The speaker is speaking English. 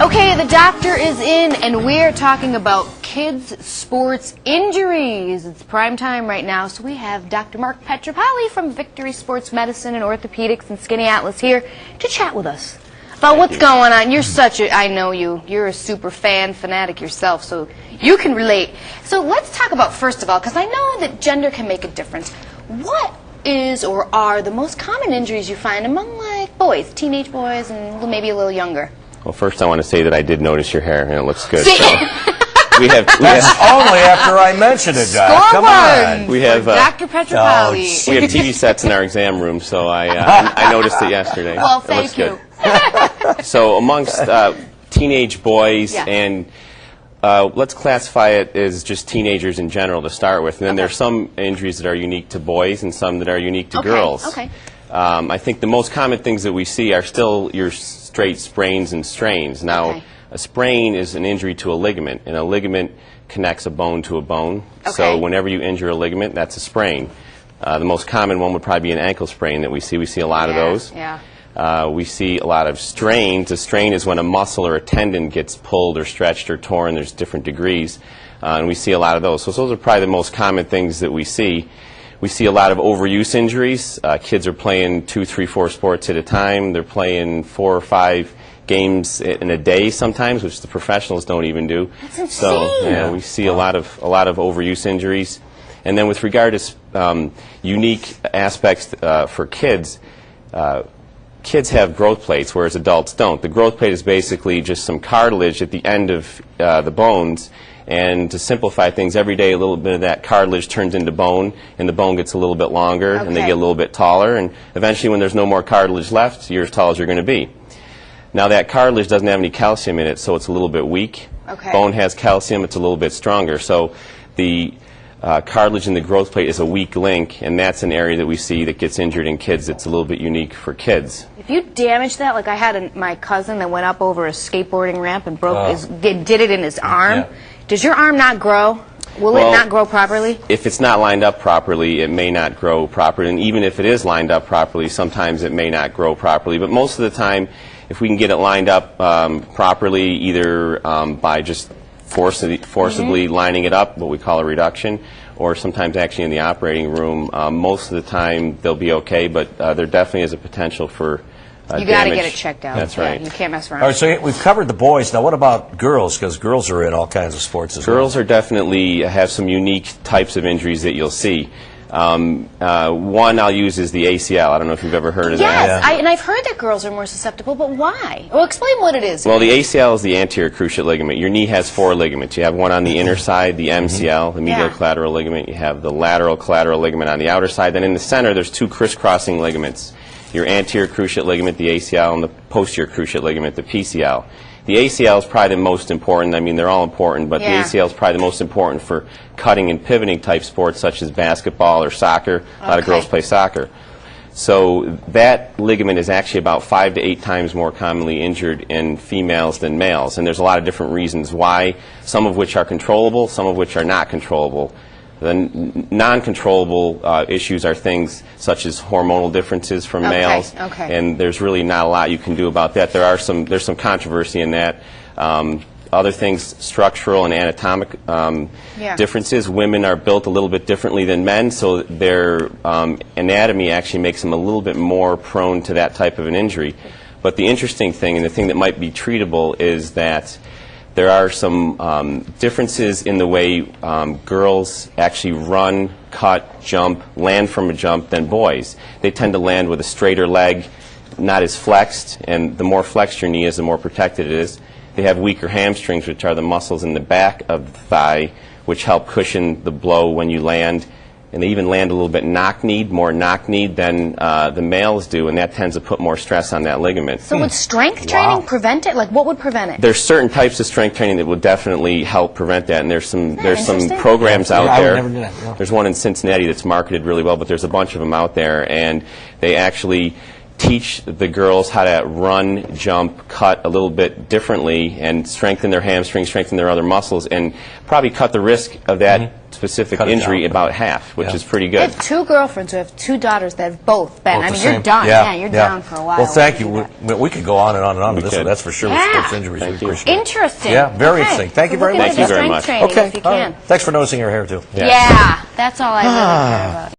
Okay, the doctor is in, and we're talking about kids' sports injuries. It's prime time right now, so we have Dr. Marc Pietropaoli from Victory Sports Medicine and Orthopedics and Skinny Atlas here to chat with us about what's going on. You're such a, I know you, you're a super fanatic yourself, so you can relate. So let's talk about, first of all, because I know that gender can make a difference. What is or are the most common injuries you find among, like, boys, teenage boys, and maybe a little younger? Well, first I want to say that I did notice your hair, and it looks good. See? So we have only after I mentioned it, Doc. Come on. We have Dr. Pietropaoli. We have TV sets in our exam room, so I noticed it yesterday. Well, it looks thank you. Good. So amongst teenage boys and let's classify it as just teenagers in general to start with. And then there's some injuries that are unique to boys and some that are unique to girls. Okay. I think the most common things that we see are still your straight sprains and strains. Now, a sprain is an injury to a ligament, and a ligament connects a bone to a bone. So whenever you injure a ligament, that's a sprain. The most common one would probably be an ankle sprain that we see. We see a lot of those. We see a lot of strains. A strain is when a muscle or a tendon gets pulled or stretched or torn. There's different degrees, and we see a lot of those. So those are probably the most common things that we see. We see a lot of overuse injuries. Kids are playing 2, 3, 4 sports at a time. They're playing 4 or 5 games in a day sometimes, which the professionals don't even do. That's insane. So we see a lot of overuse injuries. And then with regard to unique aspects for kids, kids have growth plates, whereas adults don't. The growth plate is basically just some cartilage at the end of the bones. And to simplify things, every day a little bit of that cartilage turns into bone, and the bone gets a little bit longer, and they get a little bit taller. And eventually, when there's no more cartilage left, you're as tall as you're going to be. Now, that cartilage doesn't have any calcium in it, so it's a little bit weak. Bone has calcium, it's a little bit stronger. So the cartilage in the growth plate is a weak link, and that's an area that we see that gets injured in kids. It's a little bit unique for kids. If you damage that, like I had my cousin that went up over a skateboarding ramp and did it in his arm. Does your arm not grow? Will it not grow properly? If it's not lined up properly, it may not grow properly. And even if it is lined up properly, sometimes it may not grow properly. But most of the time, if we can get it lined up properly, either by just forcibly lining it up, what we call a reduction, or sometimes actually in the operating room, most of the time they'll be okay. But there definitely is a potential for you got to get it checked out. That's right. You can't mess around. All right, so we've covered the boys. Now, what about girls? Because girls are in all kinds of sports as well. Girls are definitely have some unique types of injuries that you'll see. One I'll use is the ACL. I don't know if you've ever heard of that. Yes, and I've heard that girls are more susceptible, but why? Well, explain what it is. Well, the ACL is the anterior cruciate ligament. Your knee has 4 ligaments. You have one on the inner side, the MCL, the medial collateral ligament. You have the lateral collateral ligament on the outer side. Then in the center, there's 2 crisscrossing ligaments. Your anterior cruciate ligament, the ACL, and the posterior cruciate ligament, the PCL. The ACL is probably the most important. I mean, they're all important, but the ACL is probably the most important for cutting and pivoting type sports such as basketball or soccer. A lot of girls play soccer. So that ligament is actually about 5 to 8 times more commonly injured in females than males. And there's a lot of different reasons why, some of which are controllable, some of which are not controllable. The non-controllable issues are things such as hormonal differences from males, and there's really not a lot you can do about that. There's some controversy in that. Other things, structural and anatomic differences. Women are built a little bit differently than men, so their anatomy actually makes them a little bit more prone to that type of an injury. But the interesting thing, and the thing that might be treatable, is that there are some differences in the way girls actually run, cut, jump, land from a jump than boys. They tend to land with a straighter leg, not as flexed, and the more flexed your knee is, the more protected it is. They have weaker hamstrings, which are the muscles in the back of the thigh, which help cushion the blow when you land. And they even land a little bit knock-kneed, more knock-kneed than the males do, and that tends to put more stress on that ligament. So would strength training prevent it? Like, what would prevent it? There's certain types of strength training that would definitely help prevent that, and there's some programs out there. I would never do that. There's one in Cincinnati that's marketed really well, but there's a bunch of them out there, and they actually teach the girls how to run, jump, cut a little bit differently and strengthen their hamstrings, strengthen their other muscles, and probably cut the risk of that specific injury about half, which is pretty I good. have 2 girlfriends who have 2 daughters that have both been. Both I the mean, you're same? done. Yeah, you're down for a while. Well, thank when you. do We could go on and on and on with this could. one, that's for sure, with Yeah. sports injuries. Thank We you. appreciate it. Interesting. Yeah, very Okay. interesting. Thank you So very look much. into Thank you very strength much. training Okay, if you all can. right. Thanks for noticing your hair, too. Yeah. Yeah, that's all I really care about.